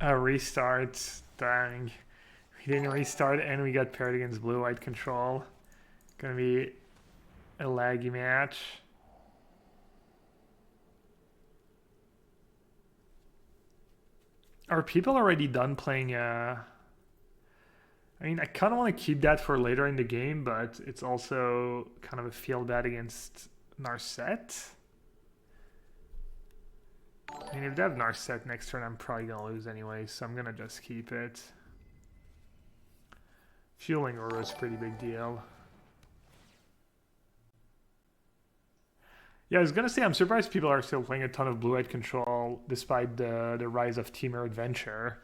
A restart. Dang. We didn't restart and we got paired against blue-white control. Gonna be a laggy match. Are people already done playing I mean, I kind of want to keep that for later in the game, but it's also kind of a field bet against Narset. I mean, if they have Narset next turn, I'm probably going to lose anyway, so I'm going to just keep it. Fueling Uru is a pretty big deal. Yeah, I was going to say, I'm surprised people are still playing a ton of blue-white control despite the rise of Teamer Adventure.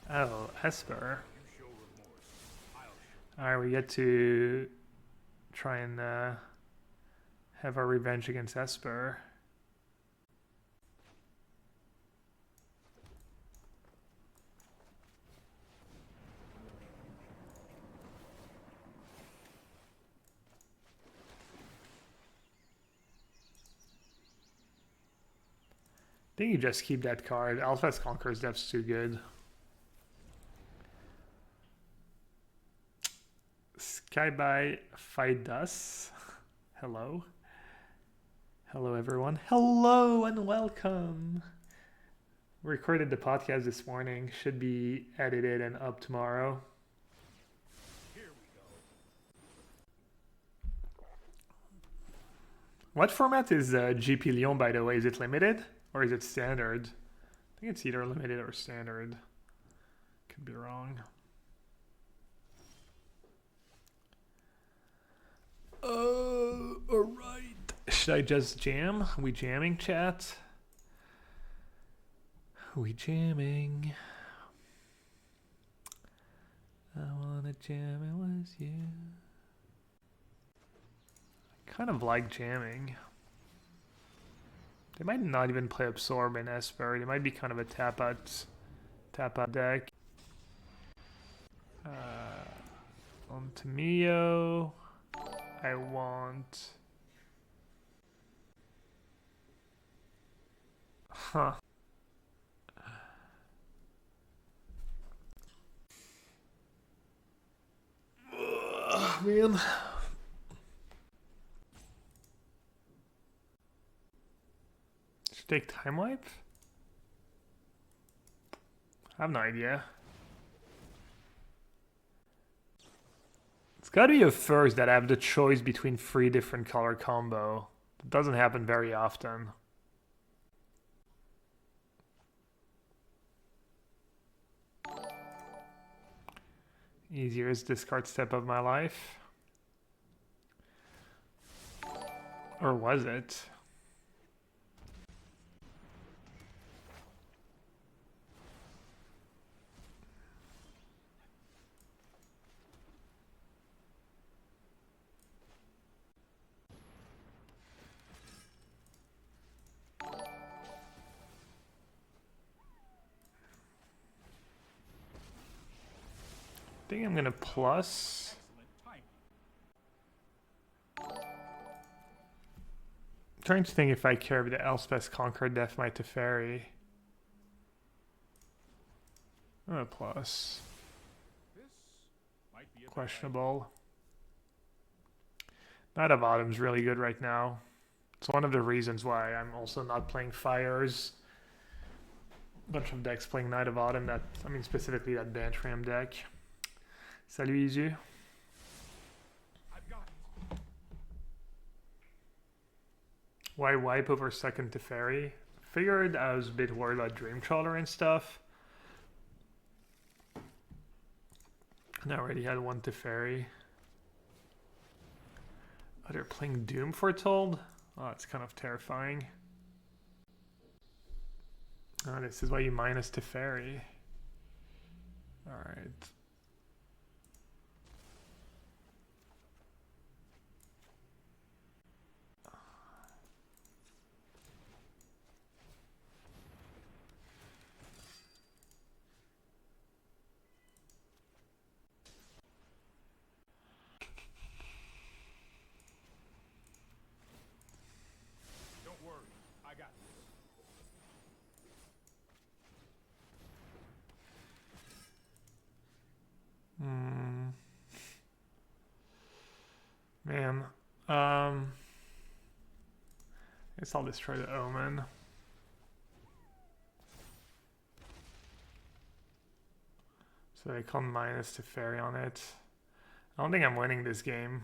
Oh, Esper. Alright, we get to try and have our revenge against Esper. I think you just keep that card. Alpha's Conqueror's Depth's too good. Skyby Fight Us. Hello. Hello, everyone. Hello and welcome. We recorded the podcast this morning. Should be edited and up tomorrow. Here we go. What format is GP Lyon, by the way? Is it limited or is it standard? I think it's either limited or standard. Could be wrong. Alright. Should I just jam? Are we jamming, chat? Are we jamming? I wanna jam it with you. I kind of like jamming. They might not even play Absorb in Esper. They might be kind of a tap out deck. On Tamio. I want... Huh. Ugh, man. Should take Time Wipe? I have no idea. It's gotta be a first that I have the choice between 3 different color combo. It doesn't happen very often. Easiest discard step of my life. Or was it? I think I'm gonna plus. I'm trying to think if I care about the Elspeth Conquer Death Might Teferi. I'm gonna plus. Questionable. Knight of Autumn's really good right now. It's one of the reasons why I'm also not playing Fires. A bunch of decks playing Knight of Autumn, that, I mean specifically that Bantram deck. Salut Izu. Why wipe over second Teferi? Figured I was a bit worried about Dreamcrawler and stuff. And I already had one Teferi. Oh, they're playing Doom Foretold? Oh, it's kind of terrifying. Oh, this is why you minus Teferi. Alright. Man, I guess I'll destroy the Omen. So I can't minus to fairy on it. I don't think I'm winning this game.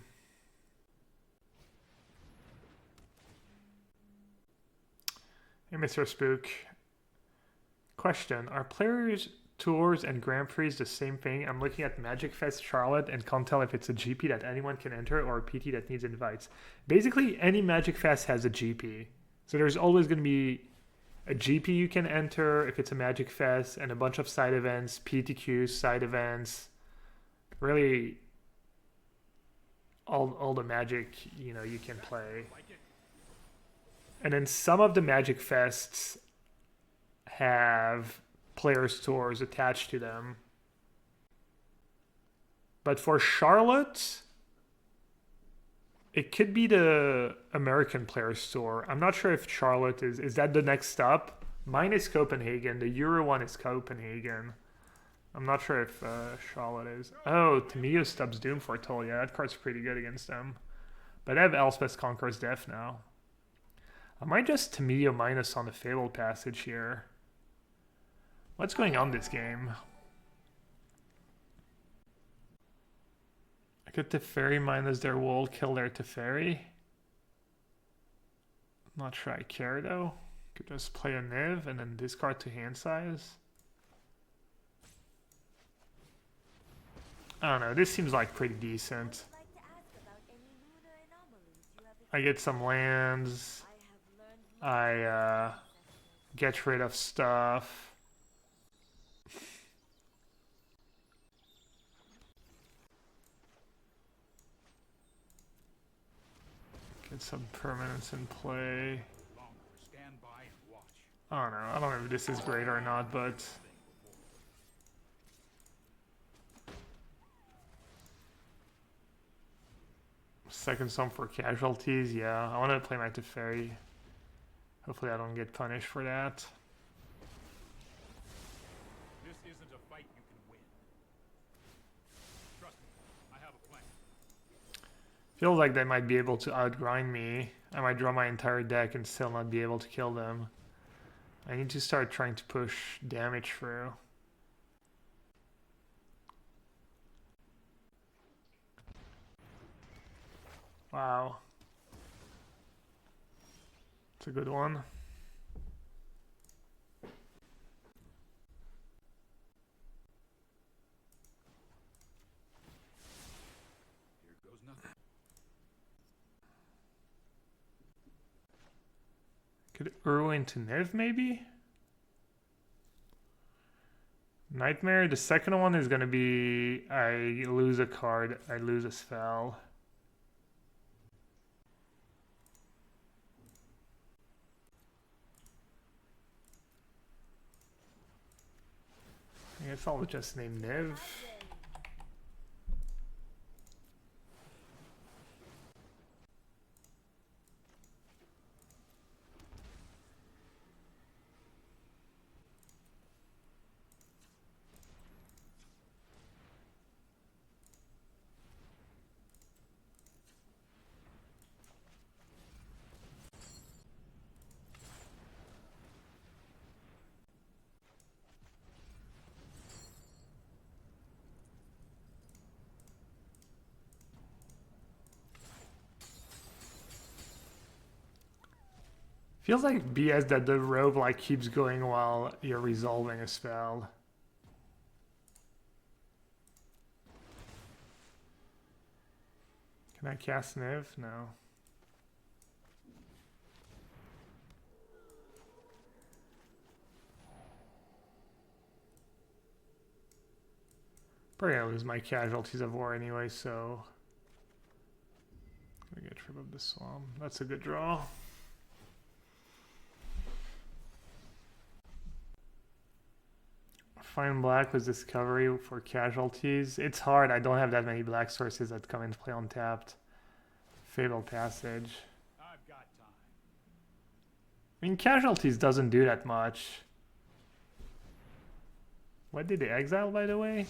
Hey, Mr. Spook. Question: are players tours and Grand Prix the same thing? I'm looking at Magic Fest Charlotte and can't tell if it's a GP that anyone can enter or a PT that needs invites. Basically, any Magic Fest has a GP. So there's always going to be a GP you can enter if it's a Magic Fest and a bunch of side events, PTQs, side events. Really, all the Magic, you know, you can play. And then some of the Magic Fests have players tours attached to them. But for Charlotte, it could be the American Players Tour. I'm not sure if Charlotte is that the next stop? Mine is Copenhagen. The Euro one is Copenhagen. I'm not sure if Charlotte is. Oh, Tamio stops Doom Foretold. Yeah, that card's pretty good against them. But I have Elspeth Conquers Death now. I might just Tamio minus on the Fabled Passage here. What's going on this game? I could Teferi minus their wall, kill their Teferi. Not sure I care though. Could just play a Niv and then discard to hand size. I don't know, this seems like pretty decent. I get some lands. I get rid of stuff. Get some permanents in play. I don't know. I don't know if this is great or not, but second sum for casualties. Yeah, I want to play my Teferi. Hopefully, I don't get punished for that. This isn't a fight you can win. Trust me, I have a plan. Feels like they might be able to outgrind me. I might draw my entire deck and still not be able to kill them. I need to start trying to push damage through. Wow. It's a good one. Here goes nothing. Could Uru into Niv maybe? Nightmare. The second one is going to be I lose a card, I lose a spell. I guess I'll just name Niv. Feels like BS that the robe like keeps going while you're resolving a spell. Can I cast Niv? No. Probably gonna lose my casualties of war anyway, so I'm gonna get rid of the swamp. That's a good draw. Find black with discovery for casualties. It's hard. I don't have that many black sources that come into play untapped. Fatal Passage. I've got time. I mean, casualties doesn't do that much. What did they exile, by the way?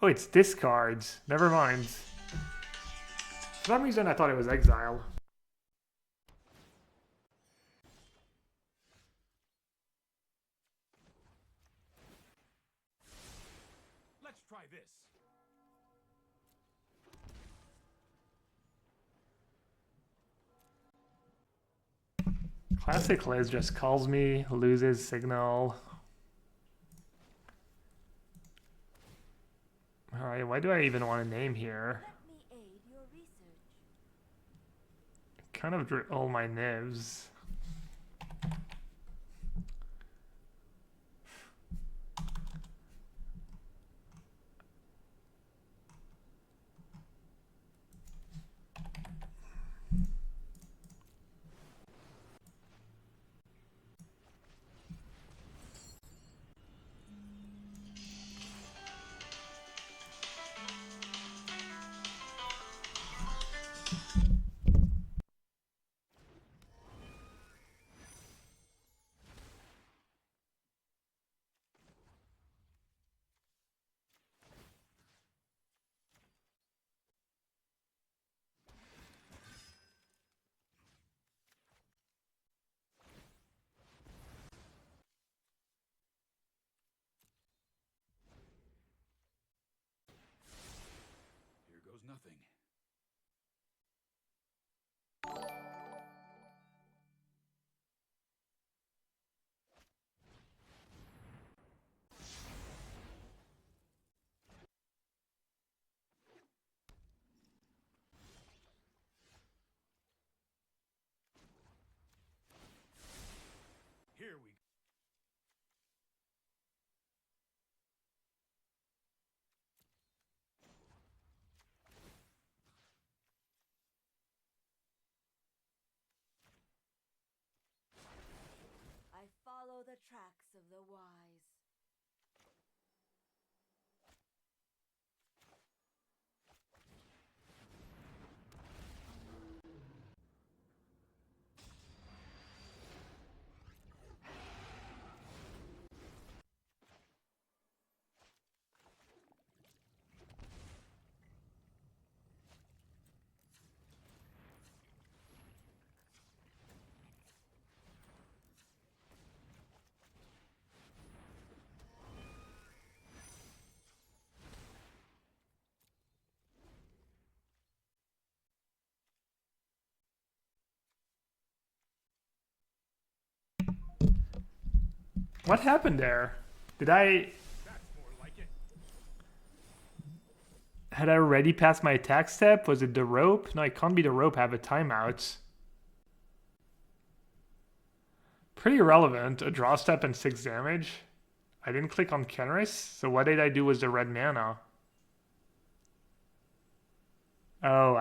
Oh, it's discards. Never mind. For some reason, I thought it was exile. Let's try this. Classic Liz just calls me, loses signal. Alright, why do I even want a name here? Let me aid your research. Kind of drew all my nibs. Here goes nothing. Here we go. I follow the tracks of the wise. What happened there? Did I... That's more like it. Had I already passed my attack step? Was it the rope? No, it can't be the rope. I have a timeout. Pretty irrelevant. A draw step and 6 damage. I didn't click on Kenris, so what did I do was the red mana? Oh,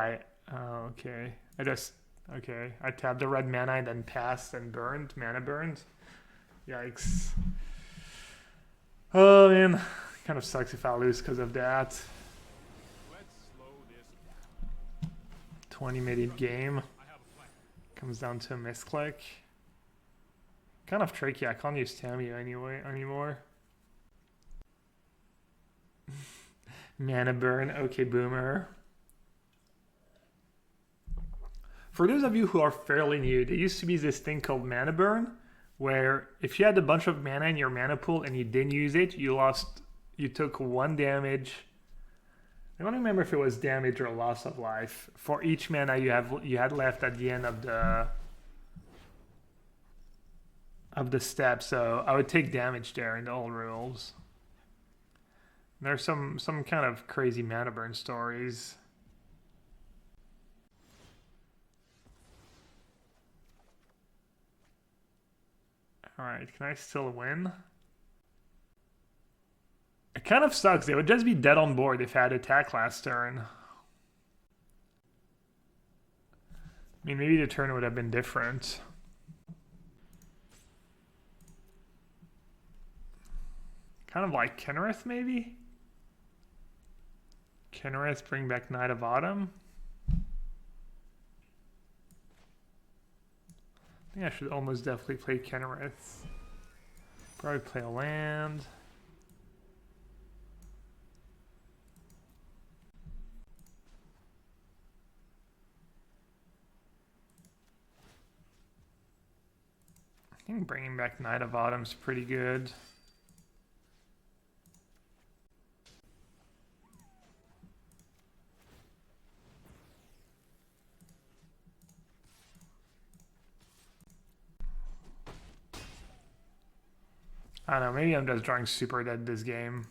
okay. Okay. I tabbed the red mana and then passed and burned. Mana burned. Yikes. Oh, man. Kind of sucks if I lose because of that. Let's slow this down. 20-minute game. I have a plan. Comes down to a misclick. Kind of tricky. I can't use Tamio anymore. Mana burn. Okay, boomer. For those of you who are fairly new, there used to be this thing called mana burn, where if you had a bunch of mana in your mana pool and you didn't use it, you took 1 damage. I don't remember if it was damage or loss of life for each mana you had left at the end of the step. So I would take damage there in the old rules. There's some kind of crazy mana burn stories. Alright, can I still win? It kind of sucks. They would just be dead on board if I had attack last turn. I mean, maybe the turn would have been different. Kind of like Kenrith, maybe? Kenrith, bring back Knight of Autumn. I think I should almost definitely play Kenrith. Probably play a land. I think bringing back Knight of Autumn's pretty good. I don't know, maybe I'm just drawing super dead this game.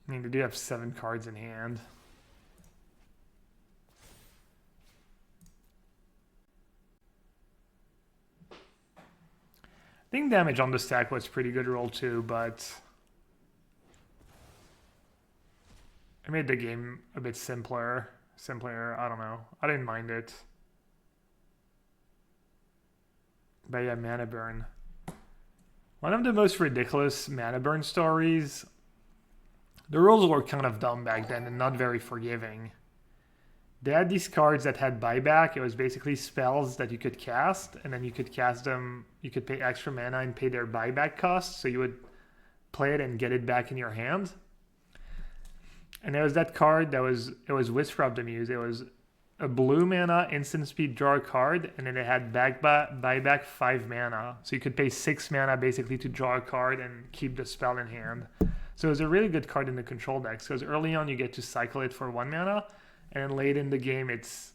I mean, they do have 7 cards in hand. I think damage on the stack was pretty good roll too, but it made the game a bit simpler. I don't know. I didn't mind it. But yeah, mana burn. One of the most ridiculous mana burn stories. The rules were kind of dumb back then and not very forgiving. They had these cards that had buyback. It was basically spells that you could cast, and then you could cast them. You could pay extra mana and pay their buyback cost. So you would play it and get it back in your hand. And there was that card that it was Whisper of the Muse. It was a blue mana instant speed draw a card, and then it had buyback 5 mana. So you could pay 6 mana basically to draw a card and keep the spell in hand. So it was a really good card in the control decks because early on you get to cycle it for 1 mana. And then late in the game, it's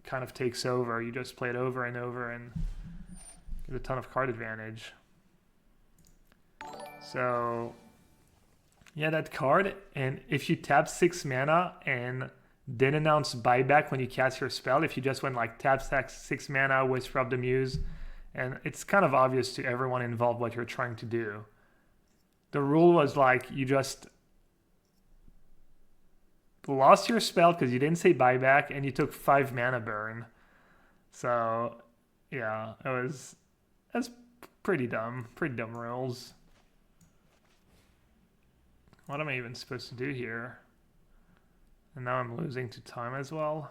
kind of takes over. You just play it over and over and get a ton of card advantage. So, yeah, that card. And if you tap 6 mana and then announce buyback when you cast your spell, if you just went like tap 6 mana, Whisper of the Muse, and it's kind of obvious to everyone involved what you're trying to do. The rule was like you just lost your spell because you didn't say buyback and you took 5 mana burn. So yeah, that's pretty dumb rules. What am I even supposed to do here? And now I'm losing to time as well.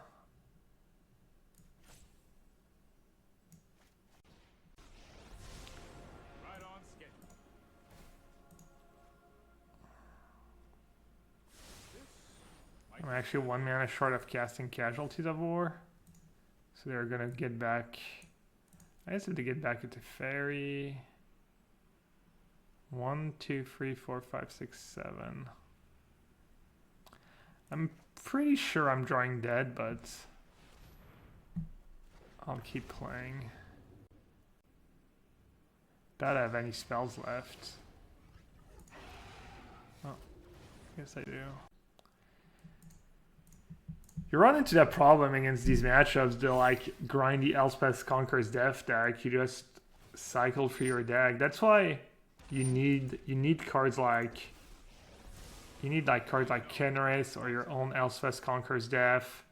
Right on schedule. I'm actually 1 mana short of casting Casualties of War. So they're gonna get back. I just have to get back into Fairy. 1, 2, 3, 4, 5, 6, 7. I'm pretty sure I'm drawing dead, but I'll keep playing. Doubt I have any spells left. Oh, yes I do. You run into that problem against these matchups, the like grindy Elspeth Conquers Death deck. You just cycle through your deck. That's why you need cards like cards like Kenris or your own Elspeth Conquers Death.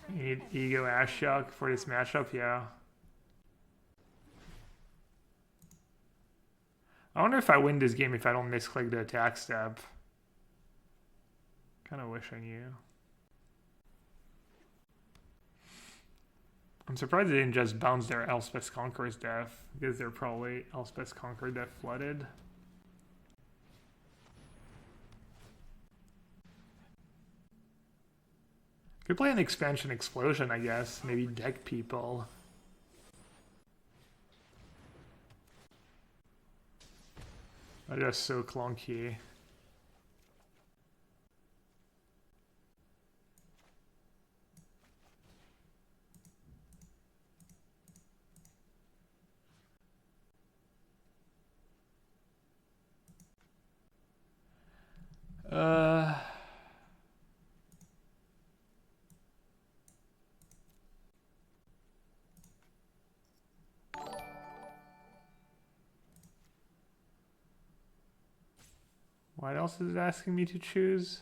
You need Ego Ashiok for this matchup, yeah. I wonder if I win this game if I don't misclick the attack step. Kind of wish I knew. I'm surprised they didn't just bounce their Elspeth Conqueror's Death, because they're probably Elspeth Conqueror Death flooded. Could play an expansion explosion, I guess. Maybe deck people. They're just so clunky. What else is it asking me to choose?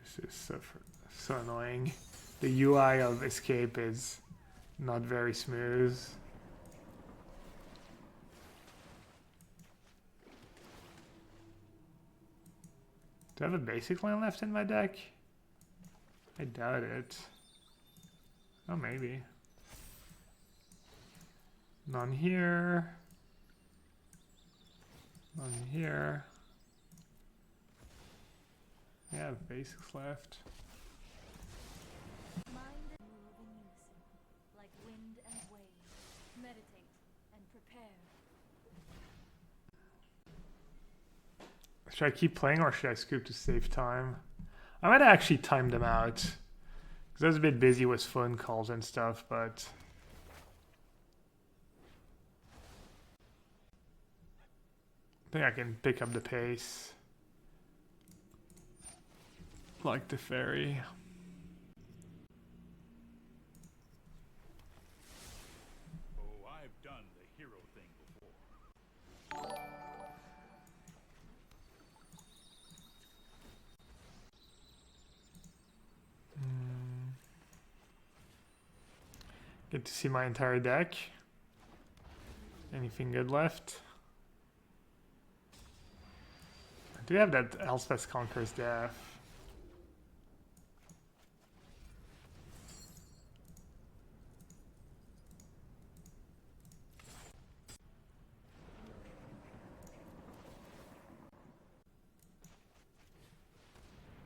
This is so annoying. The UI of Escape is not very smooth. Do I have a basic land left in my deck? I doubt it. Oh, maybe. None here. None here. Yeah, basics left. Mind and move in unison, like wind and wave. Meditate and prepare. Should I keep playing or should I scoop to save time? I might actually time them out. Because I was a bit busy with phone calls and stuff, but... I think I can pick up the pace. Like the fairy. Oh, I've done the hero thing before. Get to see my entire deck. Anything good left? I do have that Elspeth Conquers Death.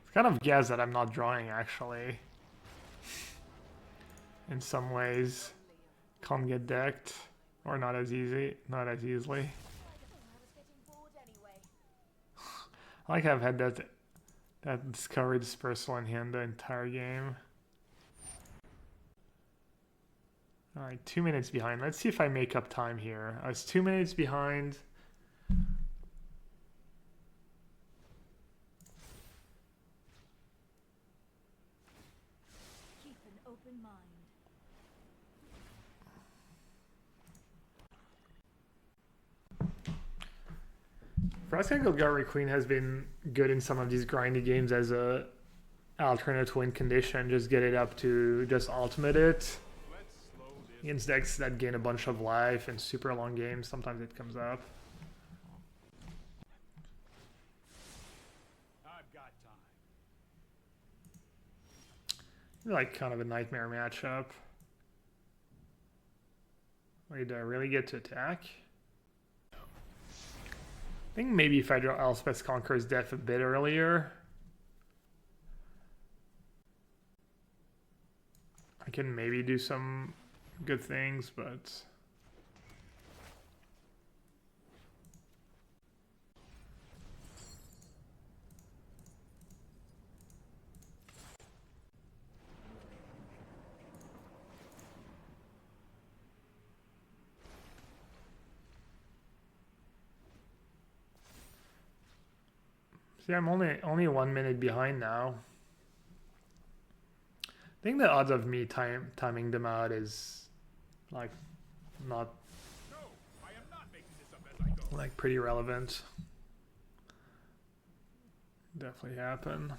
It's kind of gas that I'm not drawing actually. In some ways. Can't get decked. Or not as easily. I was getting bored anyway. I like I've had that Discovery Dispersal in hand the entire game. Alright, 2 minutes behind. Let's see if I make up time here. I was 2 minutes behind. Keep an open mind. Frostcat Golgari Queen has been good in some of these grindy games as a alternate win condition. Just get it up to just ultimate it. Let's slow this. Against decks that gain a bunch of life in super long games, sometimes it comes up. I've got time. Like kind of a nightmare matchup. Wait, do I really get to attack? I think maybe if I draw Elspeth Conqueror's Death a bit earlier, I can maybe do some good things, but... See, I'm only 1 minute behind now. I think the odds of me timing them out is like not No, I am not making this up as I go. like pretty relevant. Definitely happen.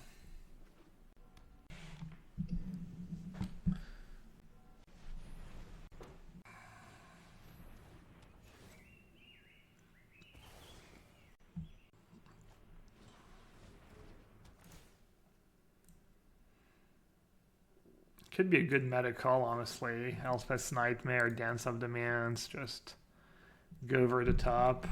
Could be a good meta call, honestly. Elspeth's Nightmare, Dance of Demands, just go over the top.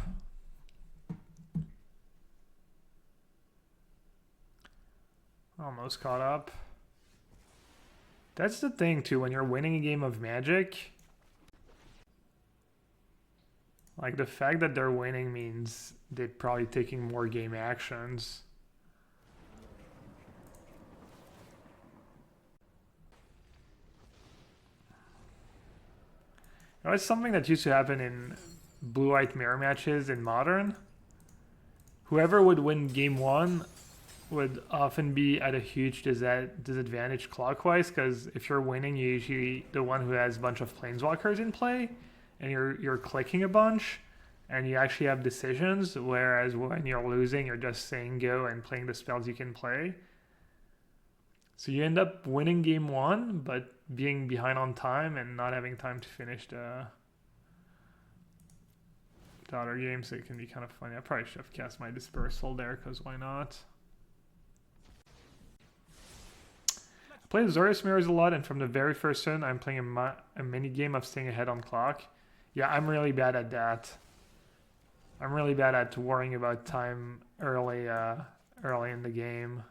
Almost caught up. That's the thing, too, when you're winning a game of Magic. Like, the fact that they're winning means they're probably taking more game actions. You know, it's something that used to happen in blue-white mirror matches in Modern. Whoever would win game one would often be at a huge disadvantage clockwise, because if you're winning, you're usually the one who has a bunch of planeswalkers in play, and you're clicking a bunch, and you actually have decisions, whereas when you're losing, you're just saying go and playing the spells you can play. So you end up winning game one, but being behind on time and not having time to finish the other game, so it can be kind of funny. I probably should have cast my Dispersal there, because why not? Play Azorius Mirrors a lot, and from the very first turn, I'm playing a mini game of staying ahead on clock. Yeah, I'm really bad at that. I'm really bad at worrying about time early in the game.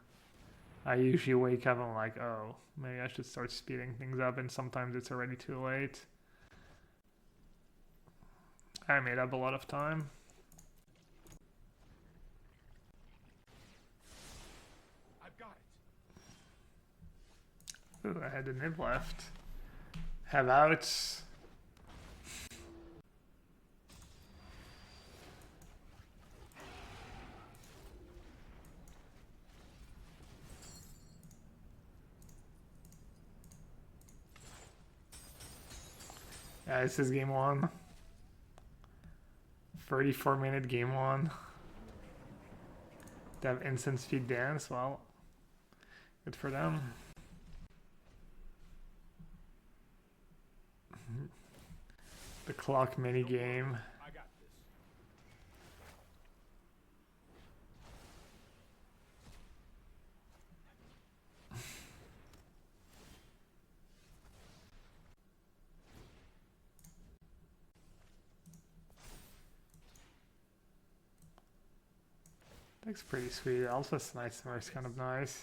I usually wake up and I'm like, oh, maybe I should start speeding things up, and sometimes it's already too late. I made up a lot of time. I've got it. Ooh, I had the nib left. Have outs. Yeah, this is game one. 34-minute game one. They have instant speed dance. Well, good for them. The clock mini game. I got this. Looks pretty sweet. Also, Night Summer is kind of nice.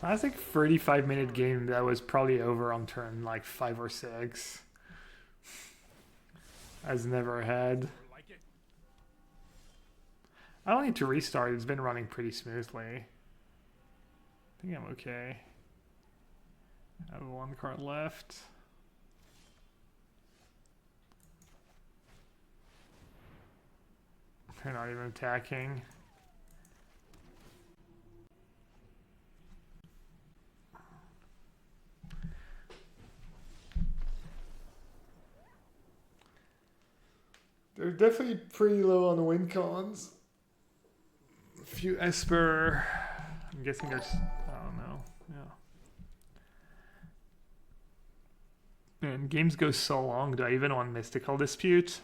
Classic 35-minute game that was probably over on turn like 5 or 6. Has never had. Like it? I don't need to restart. It's been running pretty smoothly. I think I'm okay. I have one card left. They're not even attacking. They're definitely pretty low on the win cons. A few Esper. I'm guessing there's... I don't know. Yeah. Man, games go so long. Do I even want Mystical Dispute?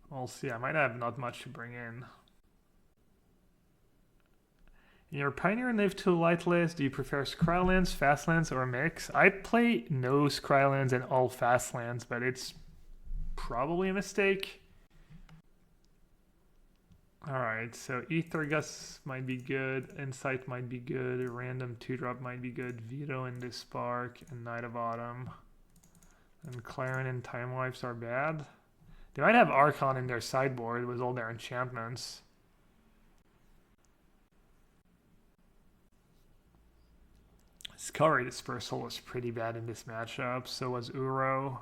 We'll see. I might have not much to bring in. In your Pioneer Live to Light list, do you prefer Scrylands, Fastlands, or a mix? I play no Scrylands and all Fastlands, but it's probably a mistake. Alright, so Ether Gust might be good, Insight might be good, a random 2-drop might be good, Veto and Dispark, and Night of Autumn. And Clarin and Time Wipes are bad. They might have Archon in their sideboard with all their enchantments. Scullery Dispersal was pretty bad in this matchup, so was Uro.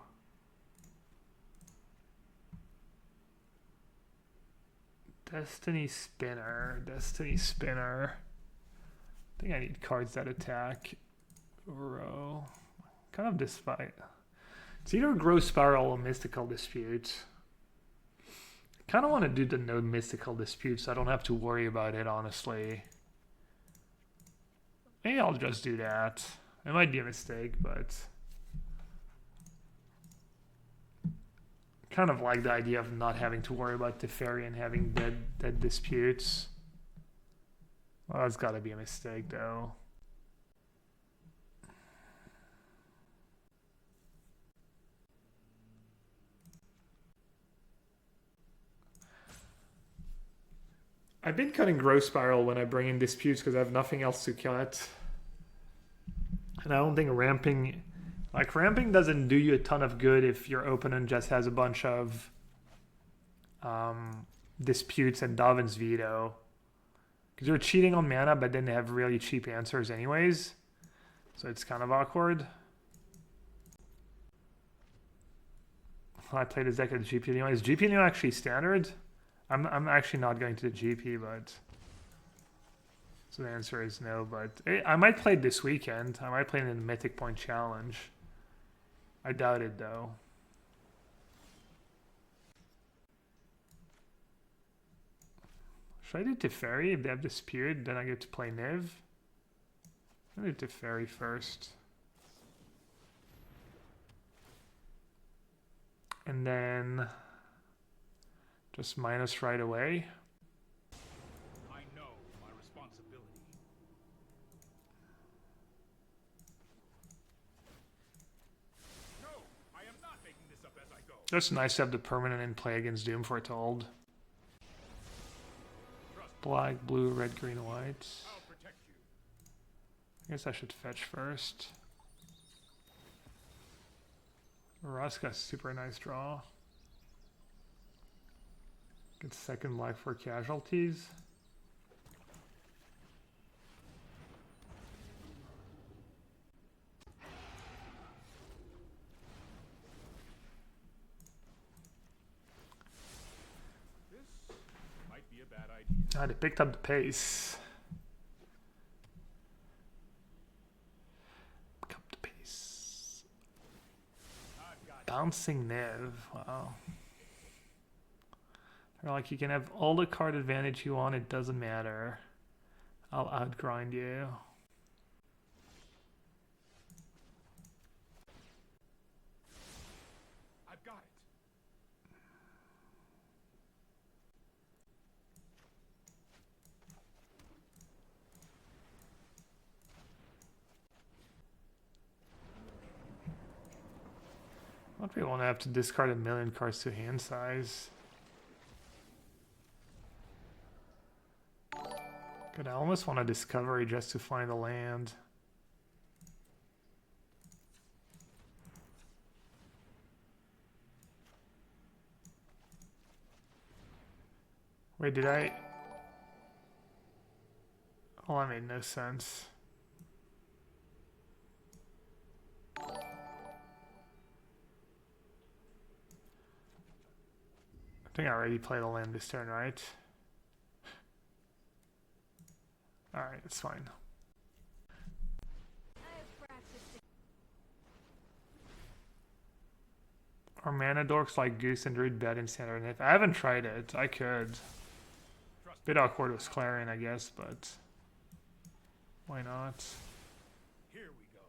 Destiny Spinner. I think I need cards that attack. Uro. Kind of despite. It's either Gross Spiral or Mystical Dispute. I kind of want to do the no Mystical Dispute so I don't have to worry about it, honestly. Maybe I'll just do that. It might be a mistake, but... kind of like the idea of not having to worry about Teferi and having dead disputes. Well, that's got to be a mistake, though. I've been cutting Gross Spiral when I bring in disputes because I have nothing else to cut. And I don't think ramping... Like, ramping doesn't do you a ton of good if your opponent just has a bunch of disputes and Dovin's Veto. Because you're cheating on mana, but then they have really cheap answers anyways. So it's kind of awkward. I played his deck at the GP anyway. Is GP new actually standard? I'm actually not going to the GP, but... So the answer is no, but... I might play it this weekend. I might play it in the Mythic Point Challenge. I doubt it, though. Should I do Teferi? If they have Dispute, then I get to play Niv? I'll do Teferi first. And then just minus right away. I know my responsibility. No, I am not making this up as I go. Just nice to have the permanent in play against Doom for it to hold. Black, blue, red, green, white. I'll protect you. I guess I should fetch first. Russ got a super nice draw. Get second black for casualties. This might be a bad idea. Ah, they picked up the pace. Pick up the pace. I've got Bouncing Nev. Wow. They're like, you can have all the card advantage you want, it doesn't matter. I'll outgrind you. I've got it. What if we want to have to discard a million cards to hand size? Good, I almost want a discovery just to find a land. Wait, did I? Oh, that made no sense. I think I already played a land this turn, right? Alright, it's fine. I have practiced it. Are mana dorks like Goose and Druid bad in standard? And if I haven't tried it, I could. Bit awkward with Clarion, I guess, but why not? Here we go.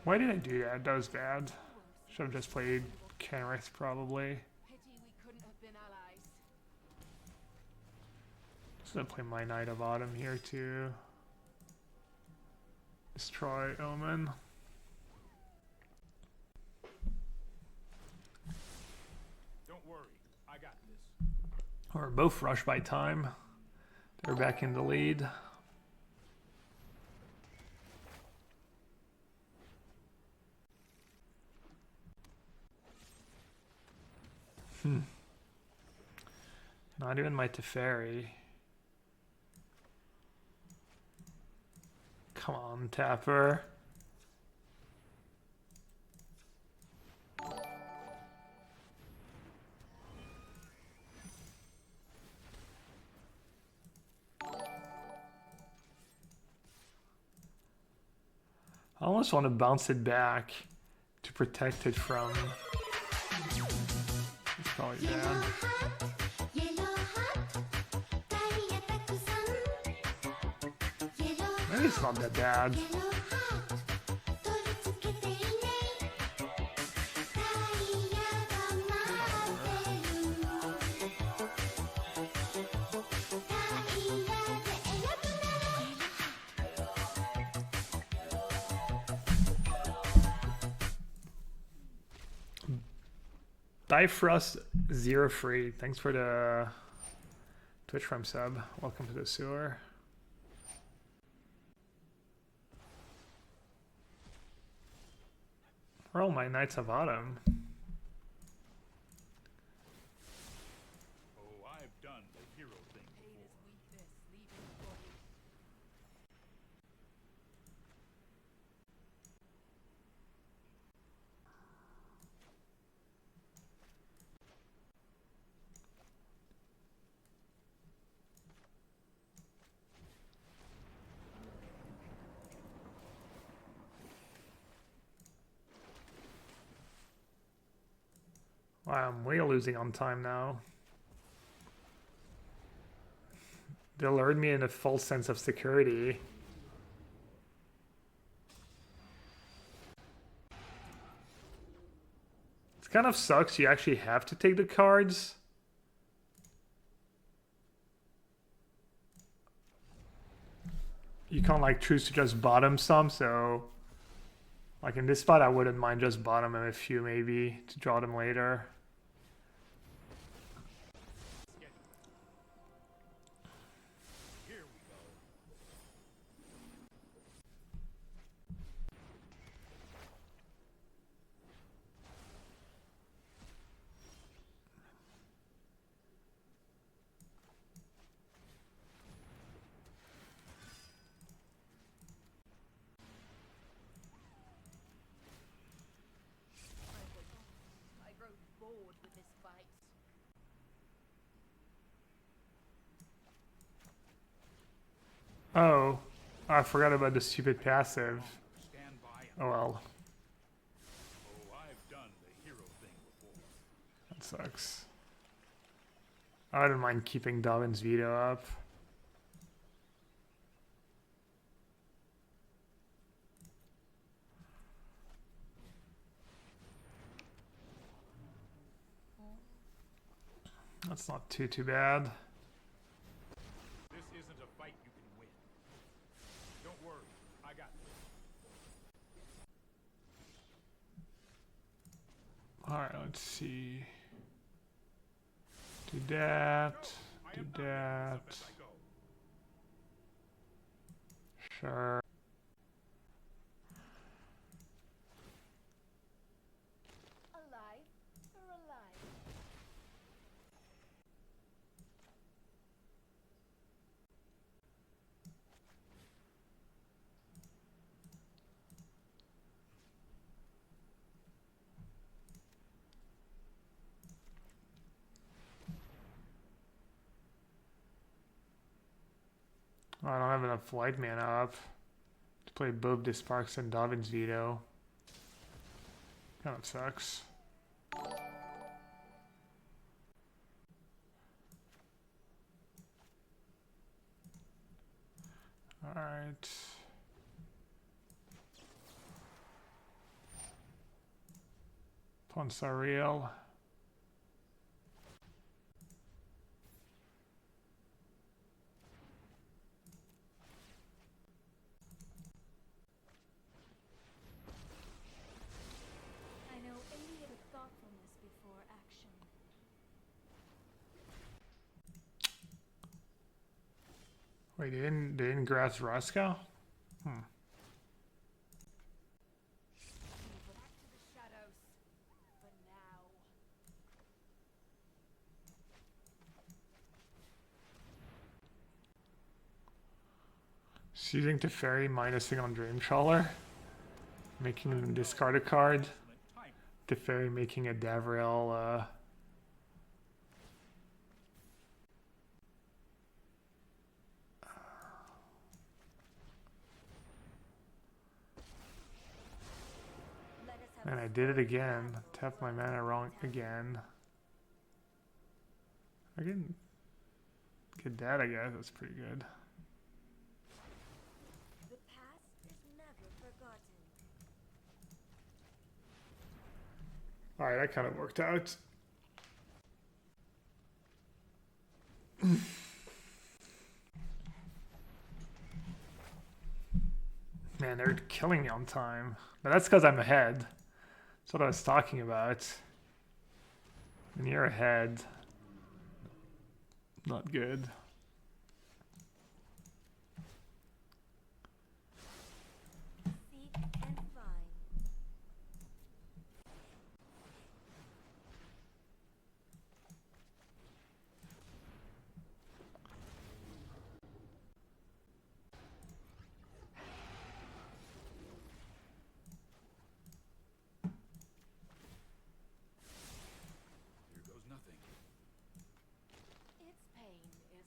Why did I do that? That was bad. Should have just played Kenrith probably. Pity we couldn't have been allies. Just gonna play my Knight of Autumn here too. Destroy Omen. Don't worry. I got this. We're both rushed by time. They're back in the lead. Not even my Teferi. Come on, Tapper. I almost want to bounce it back to protect it from... It's probably bad. Maybe it's not that bad. Bifrost 0 free. Thanks for the Twitch Prime sub. Welcome to the sewer. Where are all my Knights of Autumn? Oh, I've done the hero thing Pain before. is weakness, leaving the body. Wow, I'm way losing on time now. They lured me in a false sense of security. It kind of sucks. You actually have to take the cards. You can't like choose to just bottom some, so like in this spot I wouldn't mind just bottoming a few maybe to draw them later. Here we go. I grow bored with this fight. Oh, I forgot about the stupid passive. Stand by and Oh well, oh, I've done the hero thing before. that sucks. I wouldn't mind keeping Darwin's veto up. That's not too bad. This isn't a fight you can win. Don't worry, I got this. Alright, let's see. Do that. I Do am not making that. this up as I go. Sure. Alive or alive? Oh, I don't have enough white mana up to play both the Sparks and Darwin's veto. Kind of sucks. Alright. Ponsariel. I know immediate thoughtfulness before action. Wait, they didn't grass Roscoe? Hmm. Back to the shadows. For now. Seizing to Fairy, minusing on Dreamcrawler. Making them discard a card. Excellent timing. The Fairy making a Gabriel, Let us have and a I did it full again. battle Tapped my for mana wrong time. again. I didn't get that, I guess. That's pretty good. The past is never forgotten. Alright, that kind of worked out. Man, they're killing me on time. But that's because I'm ahead. That's what I was talking about. When you're ahead, not good. Seek and find. Here goes nothing. Its pain is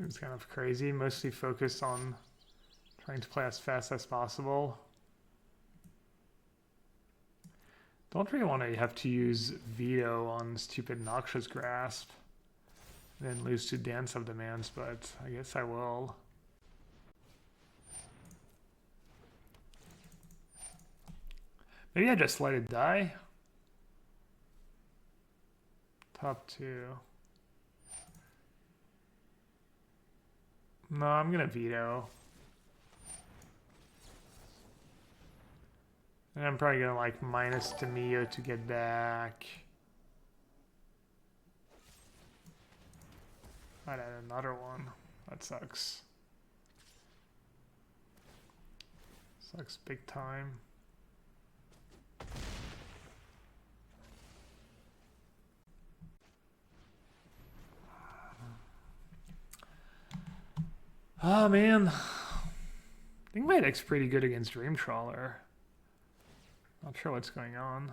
Seems kind of crazy. Mostly focused on trying to play as fast as possible. Don't really want to have to use veto on stupid Noxious Grasp. And then lose to Dance of Demands, but I guess I will. Maybe I just let it die. Top 2. No, I'm gonna veto. And I'm probably gonna like minus Tamiyo to get back. I'd add another one. That sucks. Sucks big time. Oh man. I think my deck's pretty good against Dream Trawler. Not sure what's going on.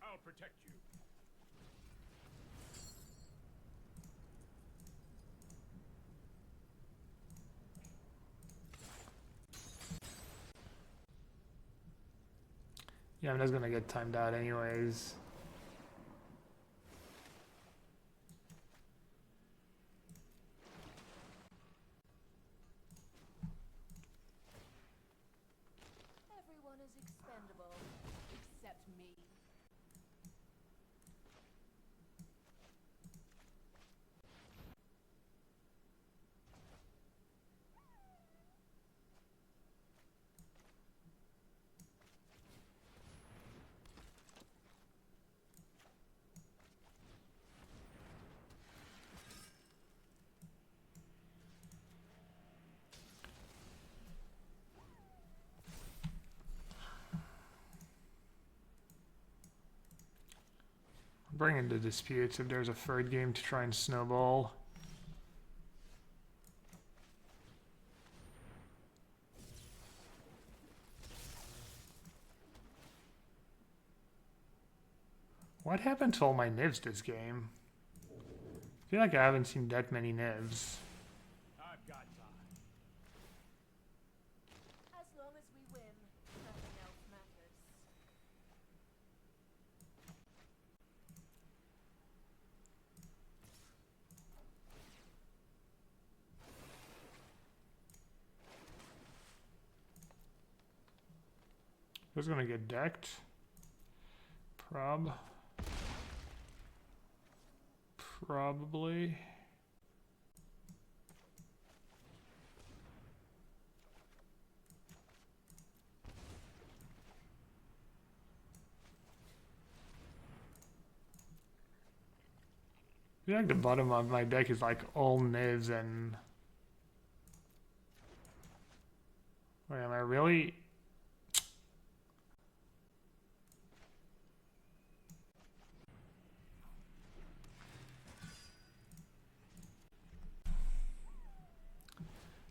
I'll protect you. Yeah, I'm just gonna get timed out anyways. Everyone is expendable, except me. Bring into disputes if there's a third game to try and snowball. What happened to all my nibs this game? I feel like I haven't seen that many nibs. I've got time. As long as we win, nothing else matters. Who's gonna get decked? Probably. I feel like the bottom of my deck is like all nibs and... Wait, am I really...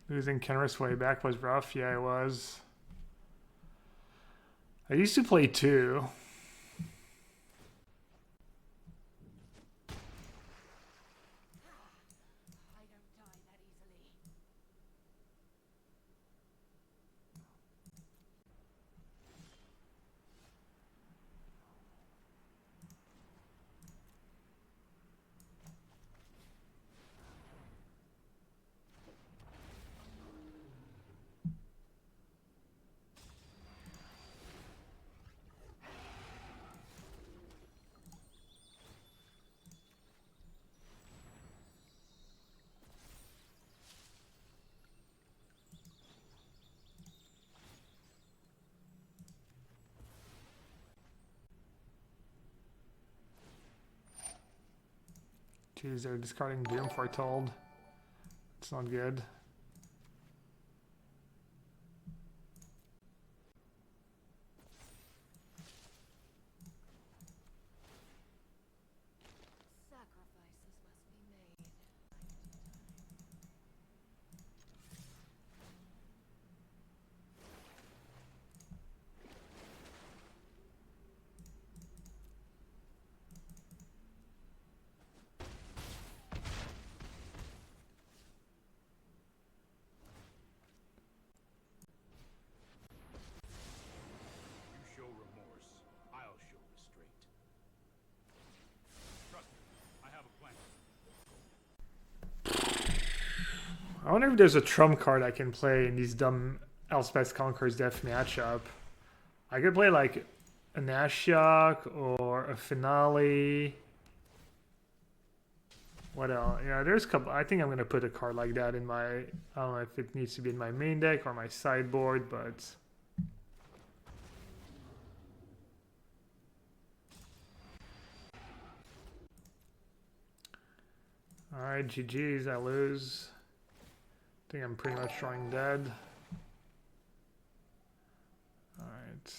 Losing Kenris way back was rough. Yeah, it was. I used to play 2. I don't die that easily. Jeez, they're discarding Doom Foretold. It's not good. Sacrifices must be made. wonder if there's a trump card I can play in these dumb Elspeth Conqueror's Death matchup. I could play like a Nashok or a Finale. What else? Yeah, there's a couple. I think I'm gonna put a card like that in my. I don't know if it needs to be in my main deck or my sideboard, but. Alright, GG's, I lose. I think I'm pretty much drawing dead. Alright.